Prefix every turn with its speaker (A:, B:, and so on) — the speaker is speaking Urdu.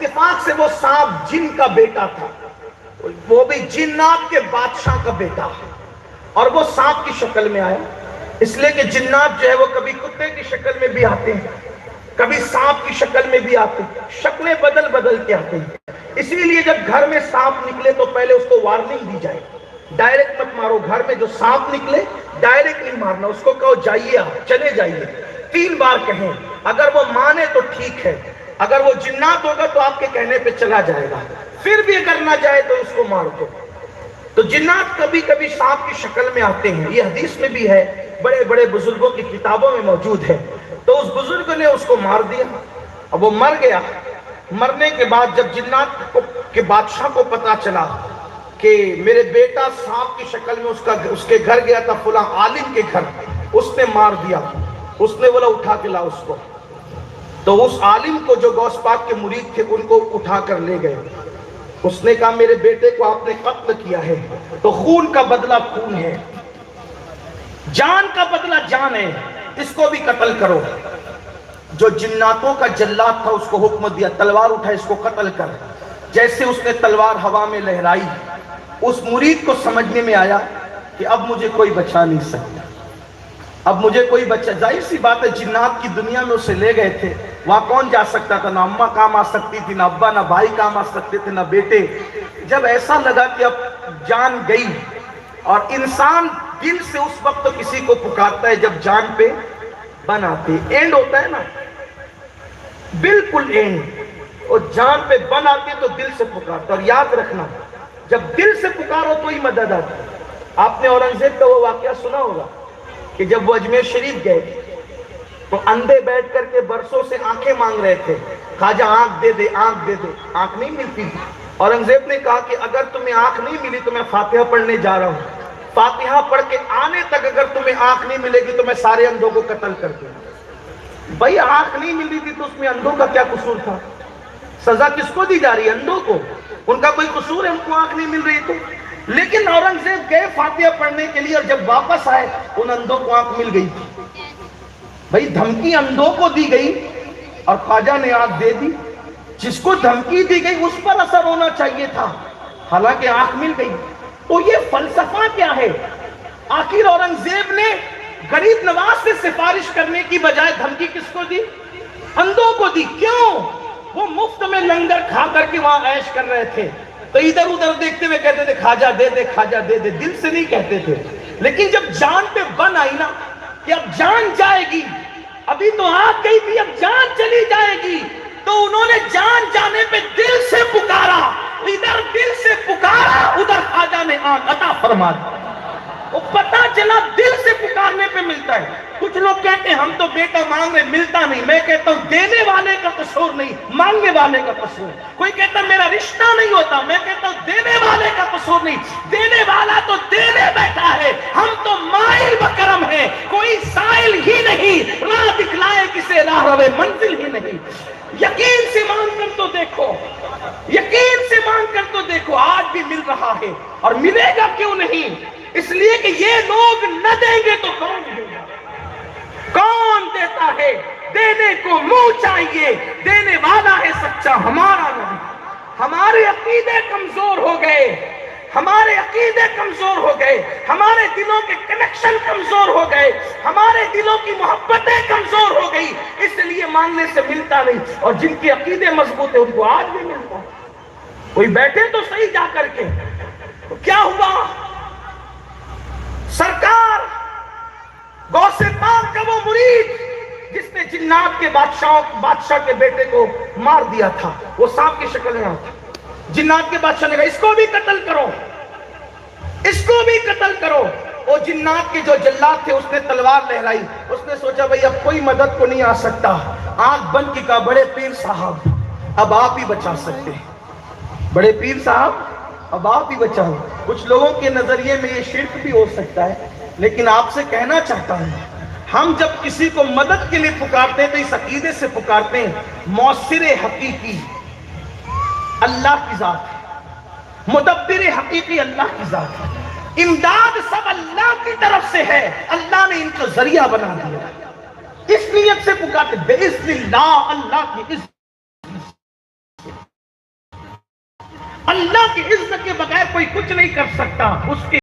A: اتفاق سے وہ سانپ جن کا بیٹا تھا، وہ بھی جنات کے بادشاہ کا بیٹا، اور وہ سانپ کی شکل میں آیا، اس لیے کہ جنات جو ہے وہ کبھی کتے کی شکل میں بھی آتے ہیں، کبھی سانپ کی شکل میں بھی آتے ہیں، شکلیں بدل بدل کے آتے ہیں۔ اسی لیے جب گھر میں سانپ نکلے تو پہلے اس کو وارننگ دی جائے، ڈائریکٹ مت مارو، گھر میں جو سانپ نکلے ڈائریکٹ نہیں مارنا، اس کو کہو جائیے آپ، چلے جائیے، 3 بار کہیں، اگر وہ مانے تو ٹھیک ہے، اگر وہ جنات ہوگا تو آپ کے کہنے پہ چلا جائے گا، پھر بھی اگر نہ جائے تو اس کو مار دو۔ تو جنات کبھی کبھی سانپ کی شکل میں آتے ہیں، یہ حدیث میں بھی ہے، بڑے بڑے بزرگوں کی کتابوں میں موجود ہے۔ تو اس بزرگ نے اس کو مار دیا، اب وہ مر گیا۔ مرنے کے بعد جب جنات کے بادشاہ کو پتا چلا کہ میرے بیٹا سانپ کی شکل میں اس کے گھر گیا تھا، فلاں عالم کے گھر، اس نے مار دیا، اس نے بولا اٹھا کے لا اس کو۔ تو اس عالم کو جو غوث پاک کے مرید تھے ان کو اٹھا کر لے گئے، اس نے کہا میرے بیٹے کو آپ نے قتل کیا ہے تو خون کا بدلہ خون ہے، جان کا بدلہ جان ہے، اس کو بھی قتل کرو۔ جو جناتوں کا جلاد تھا اس کو حکم دیا تلوار اٹھا اس کو قتل کر۔ جیسے اس نے تلوار ہوا میں لہرائی، اس مرید کو سمجھنے میں آیا کہ اب مجھے کوئی بچا نہیں سکتا، اب مجھے کوئی بچہ، ظاہر سی بات ہے جنات کی دنیا میں اسے لے گئے تھے، وہاں کون جا سکتا تھا، نہ اماں کام آ سکتی تھی، نہ ابا، نہ بھائی کام آ سکتے تھے، نہ بیٹے۔ جب ایسا لگا کہ اب جان گئی، اور انسان دل سے اس وقت تو کسی کو پکارتا ہے جب جان پہ بن آتی، اینڈ ہوتا ہے نا، بالکل اینڈ، اور جان پہ بن آتی تو دل سے پکارتا۔ اور یاد رکھنا جب دل سے پکارو تو ہی مدد آتی۔ آپ نے اورنگزیب کا وہ واقعہ سنا ہوگا کہ جب وہ اجمیر شریف گئے تو اندھے بیٹھ کر کے برسوں سے آنکھیں مانگ رہے تھے، خواجہ آنکھ دے دے، آنکھ دے دے، آنکھ نہیں ملتی تھی۔ اورنگزیب نے کہا کہ اگر تمہیں آنکھ نہیں ملی تو میں فاتحہ پڑھنے جا رہا ہوں، فاتحہ پڑھ کے آنے تک اگر تمہیں آنکھ نہیں ملے گی تو میں سارے اندھوں کو قتل کر دوں۔ بھائی آنکھ نہیں ملی تھی تو اس میں اندھوں کا کیا قصور تھا؟ سزا کس کو دی جا رہی ہے؟ اندھوں کو، ان کا کوئی قصور ہے ان کو آنکھ نہیں مل رہی تو؟ لیکن اورنگزیب گئے فاتحہ پڑھنے کے لیے، اور جب واپس آئے ان اندھوں کو آنکھ مل گئی تھی۔ بھائی دھمکی اندھوں کو دی گئی اور خواجہ نے آنکھ دے دی، جس کو دھمکی دی گئی اس پر اثر ہونا چاہیے تھا، حالانکہ آنکھ مل گئی۔ تو یہ فلسفہ کیا ہے؟ آخر اورنگزیب نے غریب نواز سے سفارش کرنے کی بجائے دھمکی کس کو دی؟ اندھوں کو دی۔ کیوں؟ وہ مفت میں لنگر کھا کر کے وہاں عیش کر رہے تھے، تو ادھر ادھر دیکھتے ہوئے کہتے تھے خواجہ دے دے، خواجہ دے دے، دل سے نہیں کہتے تھے۔ لیکن جب جان پہ بن آئی نا کہ اب جان جائے گی، ابھی تو آگ گئی تھی اب جان چلی جائے گی، تو انہوں نے جان جانے پہ دل سے پکارا، ادھر دل سے پکارا، ادھر خواجہ نے آنکھ عطا فرما دی۔ وہ پتہ چلا دل سے پکارنے پہ ملتا ہے۔ کچھ لوگ کہتے ہیں ہم تو بیٹا مانگ رہے ملتا نہیں، میں کہتا ہوں دینے والے کا قصور نہیں، مانگنے والے کا قصور۔ کوئی کہتا میرا رشتہ نہیں ہوتا، میں کہتا ہوں دینے والے کا قصور نہیں، دینے والا تو دینے بیٹھا ہے، ہم تو مائل بکرم ہیں، کوئی سائل ہی نہیں، راہ دکھلائے کسے راہ روے منزل ہی نہیں۔ یقین سے مانگ کر تو دیکھو، یقین سے مانگ کر تو دیکھو، آج بھی مل رہا ہے، اور ملے گا کیوں نہیں؟ اس لیے کہ یہ لوگ نہ دیں گے تو کون دے گا؟ کون دیتا ہے؟ دینے کو منہ چاہیے، دینے والا ہے سچا ہمارا نبی۔ ہمارے عقیدے کمزور ہو گئے، ہمارے عقیدے کمزور ہو گئے، ہمارے دلوں کے کنیکشن کمزور ہو گئے، ہمارے دلوں کی محبتیں کمزور ہو گئی، اس لیے مانگنے سے ملتا نہیں۔ اور جن کے عقیدے مضبوط ہیں ان کو آج بھی ملتا ہے۔ کوئی بیٹھے تو صحیح جا کر کے، تو کیا ہوا؟ سرکار غوث پاک کا وہ مرید جس نے جنات کے بادشاہ کے بیٹے کو مار دیا تھا، وہ سانپ کی شکل میں آتا، جنات کے بادشاہ نے کہا اس کو بھی قتل کرو، اس کو بھی قتل کرو۔ وہ جنات کے جو جلاد تھے اس نے تلوار لہرائی، اس نے سوچا بھئی اب کوئی مدد کو نہیں آ سکتا، آنکھ بند کی کہا بڑے پیر صاحب اب آپ ہی بچا سکتے ہیں، بڑے پیر صاحب اب آپ ہی بچاؤ۔ کچھ لوگوں کے نظریے میں یہ شرک بھی ہو سکتا ہے، لیکن آپ سے کہنا چاہتا ہوں ہم جب کسی کو مدد کے لیے پکارتے ہیں تو اس عقیدے سے پکارتے ہیں مؤثر حقیقی اللہ کی ذات ہے، مدبر حقیقی اللہ کی ذات ہے، امداد سب اللہ کی طرف سے ہے، اللہ نے ان کو ذریعہ بنا دیا، اس نیت سے پکارتے بِإِذْنِ اللہ، اللہ کی اللہ کی عزت کے بغیر کوئی کچھ نہیں کر سکتا. اس کے